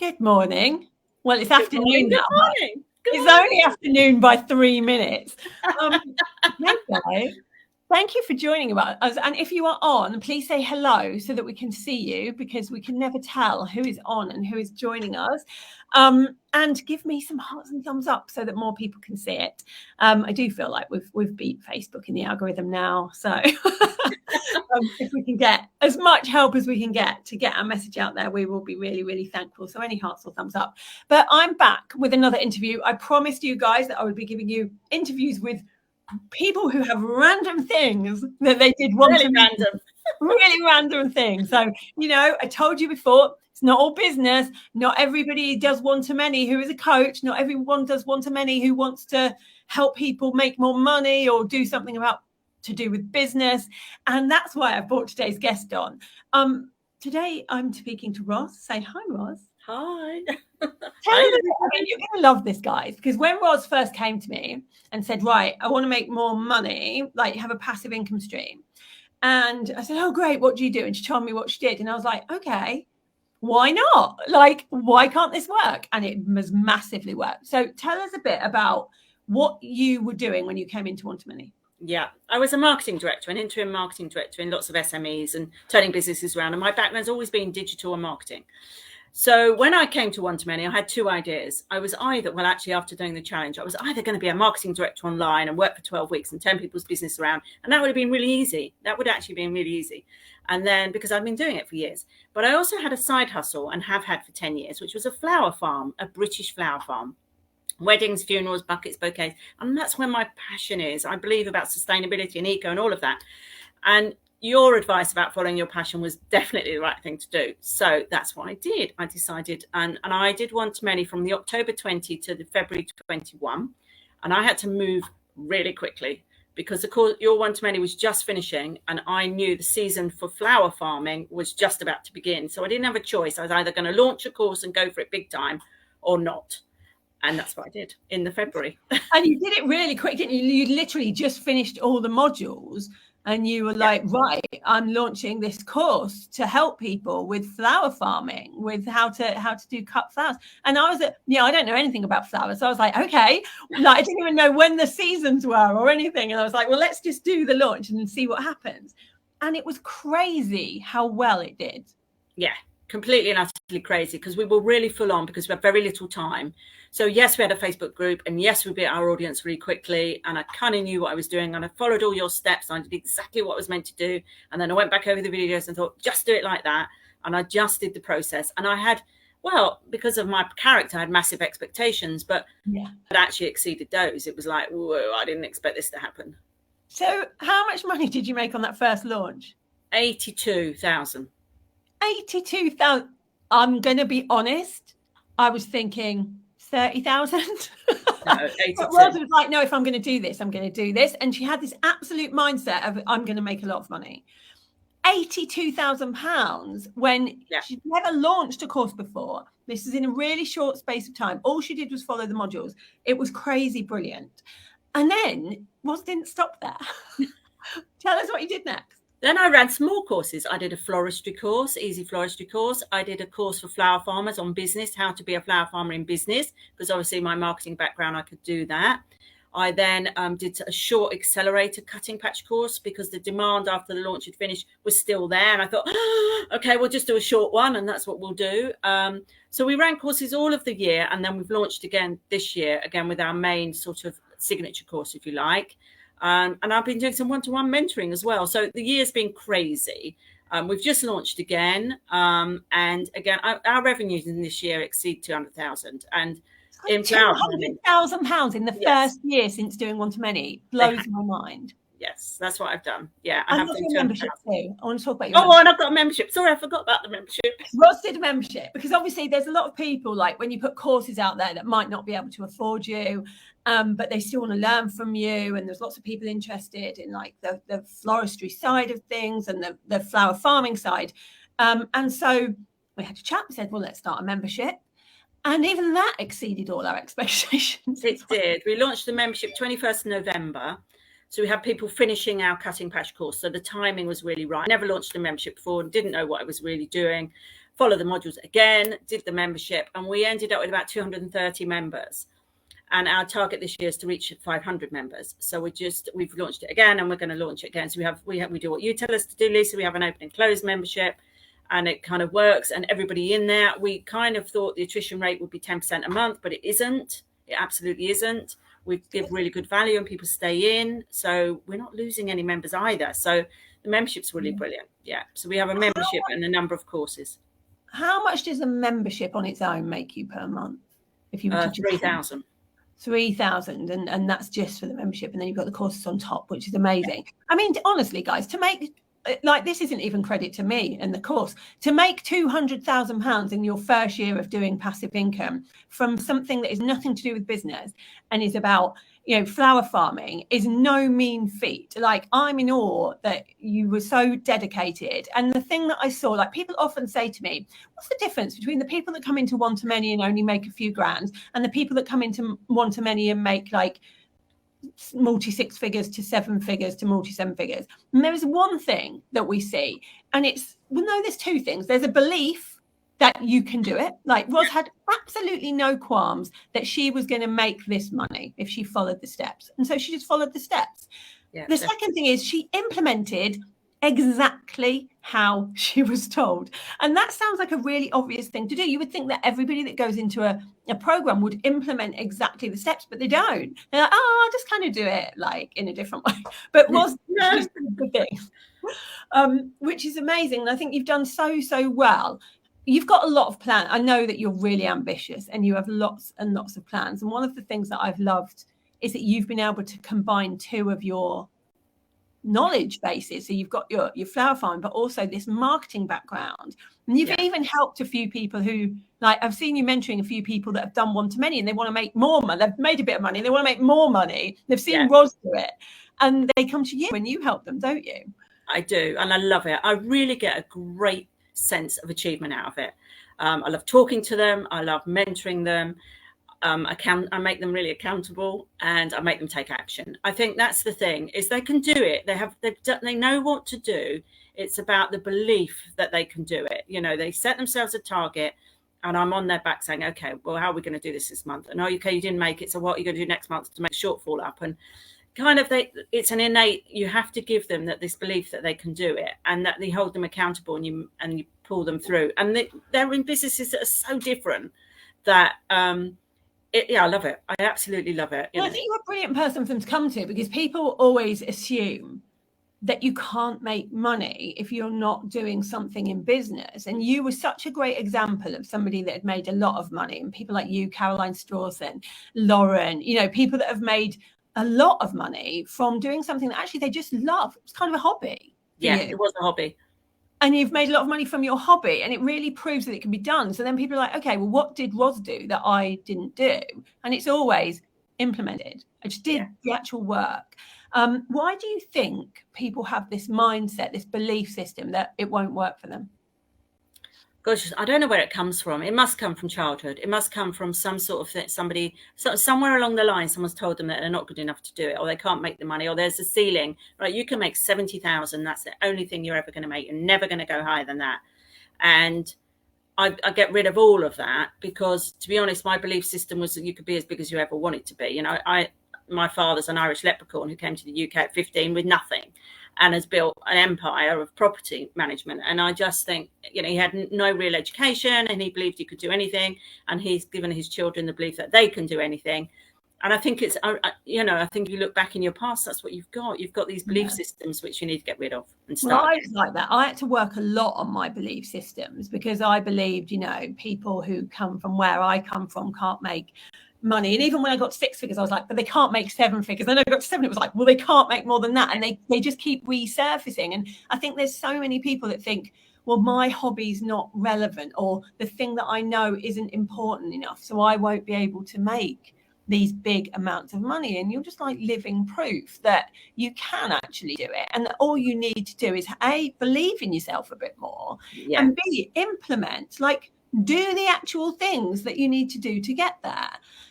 Good morning. Well, it's Good afternoon morning, now. Good morning. Good It's morning. only afternoon by 3 minutes. Hey guys, thank you for joining us. And if you are on, please say hello so that we can see you, because we can never tell who is on and who is joining us. And give me some hearts and thumbs up so that more people can see it. I do feel like we've beat Facebook in the algorithm now, so if we can get as much help as we can get to get our message out there, we will be really, really thankful. So any hearts or thumbs up. But I'm back with another interview. I promised you guys that I would be giving you interviews with people who have random things that they did once. Really random. Really random things. So, I told you before, it's not all business. Not everybody does one-to-many who is a coach. Not everyone does one-to-many who wants to help people make more money or do something to do with business. And that's why I brought today's guest on. Today I'm speaking to Roz. Say hi, Roz. Hi. You're going to love this, guys, because when Roz first came to me and said, right, I want to make more money, like have a passive income stream. And I said, oh, great, what do you do? And she told me what she did. And I was like, okay, why not? Like, why can't this work? And it has massively worked. So tell us a bit about what you were doing when you came into One-to-Many. Yeah, I was a marketing director, an interim marketing director in lots of SMEs and turning businesses around. And my background's always been digital and marketing. So when I came to One-to-Many, I had two ideas. I was after doing the challenge, I was either going to be a marketing director online and work for 12 weeks and turn people's business around. And that would have been really easy. That would actually been really easy. And then because I've been doing it for years, but I also had a side hustle and have had for 10 years, which was a flower farm, a British flower farm. Weddings, funerals, buckets, bouquets. And that's where my passion is. I believe about sustainability and eco and all of that. And your advice about following your passion was definitely the right thing to do. So that's what I did. I decided, and I did One-to-Many from the October 20 to the February 21. And I had to move really quickly because your One-to-Many was just finishing and I knew the season for flower farming was just about to begin. So I didn't have a choice. I was either going to launch a course and go for it big time or not. And that's what I did in the February. And you did it really quick, didn't you? You literally just finished all the modules. And you were like, right, I'm launching this course to help people with flower farming, with how to do cut flowers. And I was I don't know anything about flowers. So I was like, okay, like I didn't even know when the seasons were or anything. And I was like, well, let's just do the launch and see what happens. And it was crazy how well it did. Yeah, completely and utterly crazy because we were really full on because we had very little time. So yes, we had a Facebook group and yes, we built our audience really quickly and I kind of knew what I was doing and I followed all your steps. And I did exactly what I was meant to do. And then I went back over the videos and thought, just do it like that. And I just did the process. And I had, because of my character, I had massive expectations, but it actually exceeded those. It was like, whoa, I didn't expect this to happen. So how much money did you make on that first launch? 82,000. 82,000. I'm going to be honest. I was thinking 30,000. No, 82. But Roz was like, no, if I'm going to do this, I'm going to do this. And she had this absolute mindset of, I'm going to make a lot of money. £82,000 when she'd never launched a course before. This is in a really short space of time. All she did was follow the modules. It was crazy brilliant. And then Roz didn't stop there. Tell us what you did next. Then I ran small courses. I did a floristry course, easy floristry course. I did a course for flower farmers on business, how to be a flower farmer in business, because obviously my marketing background, I could do that. I then did a short accelerator cutting patch course because the demand after the launch had finished was still there. And I thought, okay, we'll just do a short one and that's what we'll do. So we ran courses all of the year and then we've launched again this year, again with our main sort of signature course, if you like. And I've been doing some one-to-one mentoring as well. So the year's been crazy. We've just launched again. And again, our revenues in this year exceed 200,000. And in £200,000 in the first year since doing One-to-Many blows my mind. Yes, that's what I've done. Yeah, I have done membership too. I want to talk about your and I've got a membership. Sorry, I forgot about the membership. Roz did a membership because obviously there's a lot of people like when you put courses out there that might not be able to afford you, but they still want to learn from you. And there's lots of people interested in like the floristry side of things and the flower farming side. And so we had a chat. We said, well, let's start a membership. And even that exceeded all our expectations. It did. We launched the membership 21st of November. So we had people finishing our cutting patch course. So the timing was really right. I never launched a membership before and didn't know what I was really doing. followed the modules again, did the membership, and we ended up with about 230 members. And our target this year is to reach 500 members. So we've launched it again, and we're going to launch it again. So we do what you tell us to do, Lisa. We have an open and closed membership, and it kind of works. And everybody in there, we kind of thought the attrition rate would be 10% a month, but it isn't. It absolutely isn't. We give really good value, and people stay in. So we're not losing any members either. So the membership's really brilliant. Yeah. So we have a membership and a number of courses. How much does a membership on its own make you per month? If you were to 3,000. 3,000, and that's just for the membership, and then you've got the courses on top, which is amazing. I mean, honestly, guys, to make, like, this isn't even credit to me and the course, to make £200,000 in your first year of doing passive income from something that is nothing to do with business and is about, you know, flower farming, is no mean feat. Like, I'm in awe that you were so dedicated. And the thing that I saw, like, people often say to me, what's the difference between the people that come into one-to-many and only make a few grand and the people that come into one-to-many and make like multi-six figures to seven figures to multi-seven figures? And there is one thing that we see, and it's, well, no, there's two things. There's a belief that you can do it. Like, Roz had absolutely no qualms that she was going to make this money if she followed the steps. And so she just followed the steps. Yeah, the second thing is she implemented exactly how she was told. And that sounds like a really obvious thing to do. You would think that everybody that goes into a program would implement exactly the steps, but they don't. They're like, oh, I'll just kind of do it like in a different way. But Roz just did the thing, which is amazing. And I think you've done so well. You've got a lot of plans. I know that you're really ambitious and you have lots and lots of plans. And one of the things that I've loved is that you've been able to combine two of your knowledge bases. So you've got your flower farm, but also this marketing background. And you've even helped a few people who, like, I've seen you mentoring a few people that have done one-to-many and they want to make more money. They've made a bit of money. They want to make more money. They've seen Roz do it. And they come to you and you help them, don't you? I do. And I love it. I really get a great sense of achievement out of it. I love talking to them. I love mentoring them. I make them really accountable, and I make them take action. I think that's the thing, is they can do it. They know what to do. It's about the belief that they can do it. You know, they set themselves a target, and I'm on their back saying, okay, well, how are we going to do this month? And okay, you didn't make it, so what are you going to do next month to make the shortfall up? And kind of it's an innate, you have to give them this belief that they can do it, and that they hold them accountable, and you pull them through. And they're in businesses that are so different that I love it. I absolutely love it. I think you're a brilliant person for them to come to, because people always assume that you can't make money if you're not doing something in business. And you were such a great example of somebody that had made a lot of money, and people like you, Caroline Strawson, Lauren, you know, people that have made a lot of money from doing something that actually they just love. It's kind of a hobby. Yeah, it was a hobby. And you've made a lot of money from your hobby, and it really proves that it can be done. So then people are like, okay, well, what did Roz do that I didn't do? And it's always implemented. I just did the actual work. Why do you think people have this mindset, this belief system that it won't work for them? Gosh, I don't know where it comes from. It must come from childhood. It must come from some sort of somebody, somewhere along the line, someone's told them that they're not good enough to do it, or they can't make the money, or there's a ceiling. Right, you can make 70,000. That's the only thing you're ever going to make. You're never going to go higher than that. And I get rid of all of that, because, to be honest, my belief system was that you could be as big as you ever wanted to be. You know, my father's an Irish leprechaun who came to the UK at 15 with nothing, and has built an empire of property management. And I just think, you know, he had no real education, and he believed he could do anything. And he's given his children the belief that they can do anything. And I think it's, you know, I think you look back in your past, that's what you've got. You've got these belief systems which you need to get rid of and start. Well, I was like that. I had to work a lot on my belief systems, because I believed, you know, people who come from where I come from can't make money. And even when I got 6 figures, I was like, but they can't make 7 figures. Then I got to 7, it was like, well, they can't make more than that. And they just keep resurfacing. And I think there's so many people that think, well, my hobby's not relevant, or the thing that I know isn't important enough, so I won't be able to make these big amounts of money. And you're just like living proof that you can actually do it, and that all you need to do is A, believe in yourself a bit more, and B, implement, like, do the actual things that you need to do to get there.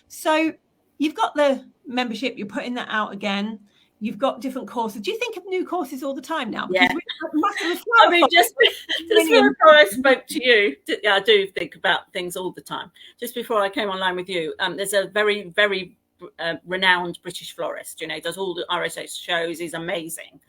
So you've got the membership, you're putting that out again. You've got different courses. Do you think of new courses all the time now? Yeah. I mean, just before I spoke to you, I do think about things all the time. Just before I came online with you, there's a very, very renowned British florist, does all the RSS shows. He's amazing.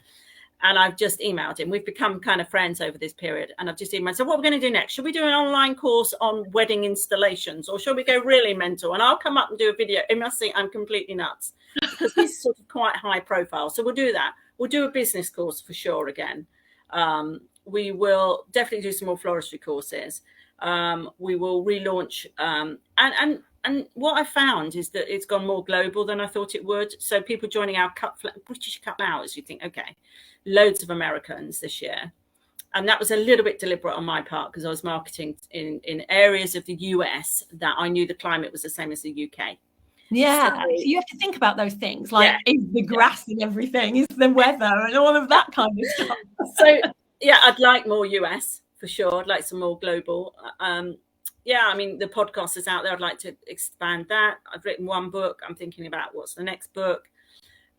And I've just emailed him. We've become kind of friends over this period. And I've just emailed. So what we're going to do next? Should we do an online course on wedding installations, or should we go really mental? And I'll come up and do a video. He must think I'm completely nuts because he's sort of quite high profile. So we'll do that. We'll do a business course for sure again. We will definitely do some more floristry courses. We will relaunch. And what I found is that it's gone more global than I thought it would. So people joining our British Cut Flowers, you think, okay, loads of Americans this year. And that was a little bit deliberate on my part because I was marketing in areas of the US that I knew the climate was the same as the UK. Yeah, so you have to think about those things, like is the grass and everything, is the weather and all of that kind of stuff. So, yeah, I'd like more US for sure. I'd like some more global. Yeah, I mean, the podcast is out there. I'd like to expand that. I've written one book. I'm thinking about what's the next book.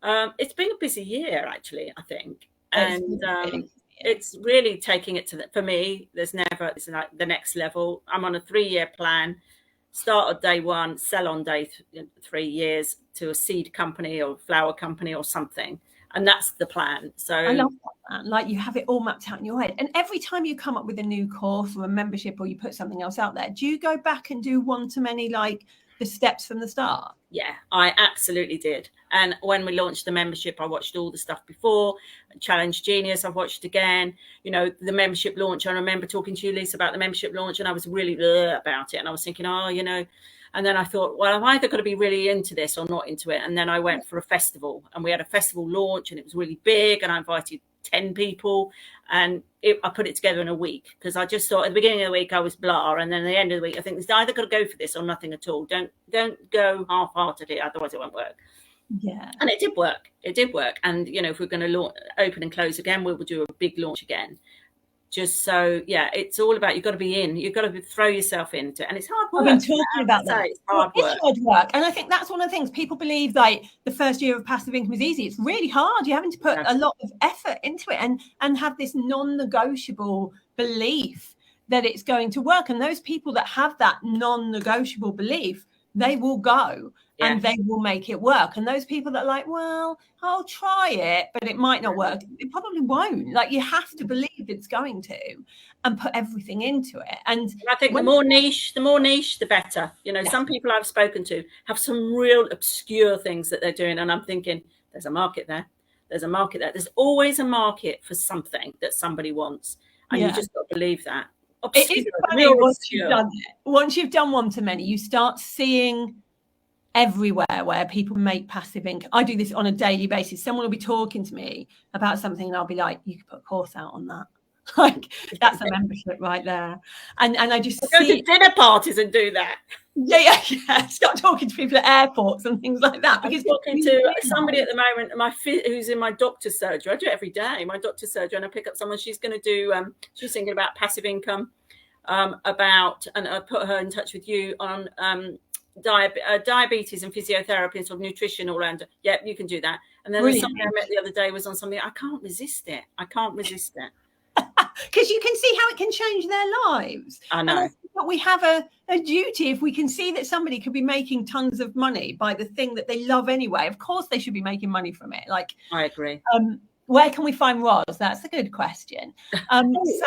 It's been a busy year, actually, I think. And it's really taking it to for me, it's like the next level. I'm on a 3-year plan. Start on day 1, sell on day 3 years to a seed company or flower company or something. And that's the plan. So I love that. Like you have it all mapped out in your head. And every time you come up with a new course or a membership or you put something else out there, do you go back and do one-to-many, like the steps from the start? Yeah, I absolutely did. And when we launched the membership, I watched all the stuff before. Challenge Genius, I've watched again. The membership launch. I remember talking to you, Lisa, about the membership launch, and I was really about it. And I was thinking, and then I thought, well, I've either got to be really into this or not into it. And then I went for a festival, and we had a festival launch, and it was really big, and I invited 10 people, and I put it together in a week because I just thought at the beginning of the week I was blah, and then at the end of the week I think it's either got to go for this or nothing at all. Don't go half-heartedly, otherwise it won't work. Yeah, and it did work. And if we're going to open and close again, we will do a big launch again. Just so, it's all about, you've got to be in. You've got to throw yourself into it. And it's hard work. I've been talking about that. It's hard work. It's hard work. And I think that's one of the things people believe, like the first year of passive income is easy. It's really hard. You're having to put a lot of effort into it and have this non-negotiable belief that it's going to work. And those people that have that non-negotiable belief, they will go. And they will make it work. And those people that are like, well, I'll try it, but it might not work. It probably won't. Like you have to believe it's going to and put everything into it. And I think the more niche, the better. Some people I've spoken to have some real obscure things that they're doing. And I'm thinking, there's a market there. There's a market there. There's always a market for something that somebody wants. And you just got to believe that. Obscure, it is funny once you've done one-to-many, you start seeing everywhere where people make passive income. I do this on a daily basis. Someone will be talking to me about something and I'll be like, you could put a course out on that. Like that's a membership right there. And I just go to dinner parties and do that. Yeah. Start talking to people at airports and things like that. Because talking to somebody at the moment, who's in my doctor's surgery. I do it every day. My doctor's surgery, and I pick up someone. She's going to do. She's thinking about passive income. And I put her in touch with you on diabetes and physiotherapy and sort of nutrition all around. Yeah, you can do that. And then there's somebody I met the other day was on something. I can't resist it. Because you can see how it can change their lives. I know. But we have a duty, if we can see that somebody could be making tons of money by the thing that they love anyway, of course they should be making money from it. Like, I agree. Where can we find Roz? That's a good question. So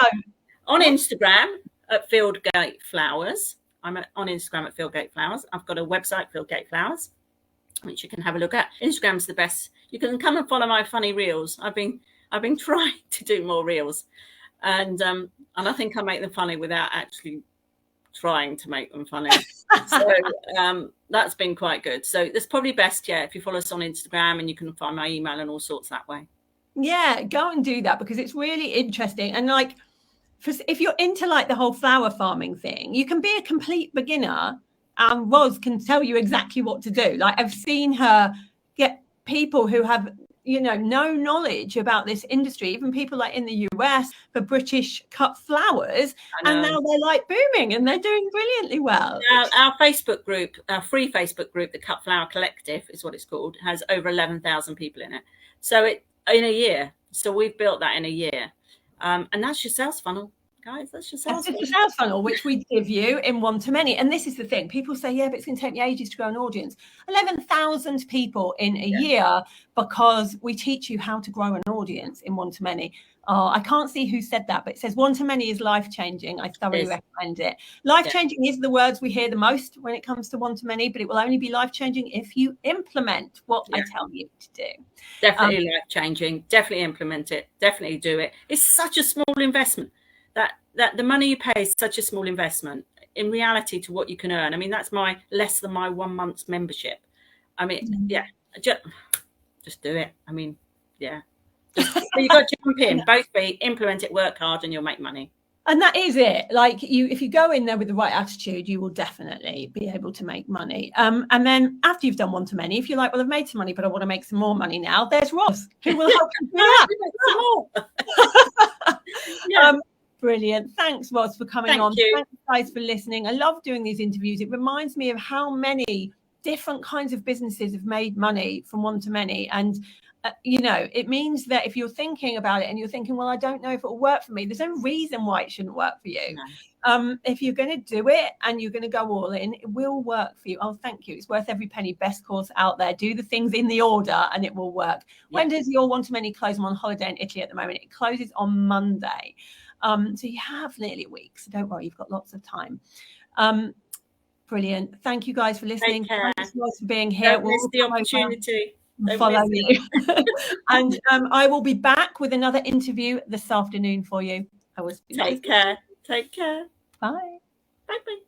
on Instagram at Fieldgate Flowers. I'm on Instagram at Fieldgate Flowers. I've got a website, Fieldgate Flowers, which you can have a look at. Instagram's the best. You can come and follow my funny reels. I've been trying to do more reels, and I think I make them funny without actually trying to make them funny. So that's been quite good. So that's probably best, if you follow us on Instagram, and you can find my email and all sorts that way. Yeah, go and do that because it's really interesting. And like, if you're into like the whole flower farming thing, you can be a complete beginner and Roz can tell you exactly what to do. Like I've seen her get people who have, no knowledge about this industry, even people like in the US for British cut flowers, and now they're like booming and they're doing brilliantly well. Our Facebook group, our free Facebook group, the Cut Flower Collective is what it's called, has over 11,000 people in it. So in a year. So we've built that in a year. And that's your sales funnel. Guys, that's your sales funnel. It's a sales funnel, which we give you in one-to-many. And this is the thing. People say, yeah, but it's going to take me ages to grow an audience. 11,000 people in a year, because we teach you how to grow an audience in one-to-many. I can't see who said that, but it says one-to-many is life-changing. I thoroughly recommend it. Life-changing is the words we hear the most when it comes to one-to-many, but it will only be life-changing if you implement what I tell you to do. Definitely life-changing. Definitely implement it. Definitely do it. It's such a small investment. That the money you pay is such a small investment in reality to what you can earn. I mean, that's less than my 1 month's membership. I mean, just do it. I mean, you've got to jump in, both feet, implement it, work hard, and you'll make money. And that is it. Like if you go in there with the right attitude, you will definitely be able to make money. And then after you've done one-to-many, if you're like, well, I've made some money, but I want to make some more money now, there's Roz, who will help you do that. Brilliant. Thanks, Roz, for coming on. Thank you guys for listening. I love doing these interviews. It reminds me of how many different kinds of businesses have made money from one-to-many. And it means that if you're thinking about it and you're thinking, well, I don't know if it will work for me, there's no reason why it shouldn't work for you. No. If you're going to do it and you're going to go all in, it will work for you. Oh, thank you. It's worth every penny. Best course out there. Do the things in the order and it will work. Yeah. When does your one-to-many close? I'm on holiday in Italy at the moment. It closes on Monday. So you have nearly a week. So don't worry, you've got lots of time. Brilliant. Thank you guys for listening. Thanks for being here. Don't miss the opportunity. Follow you. And I will be back with another interview this afternoon for you. Take care. Take care. Bye. Bye-bye.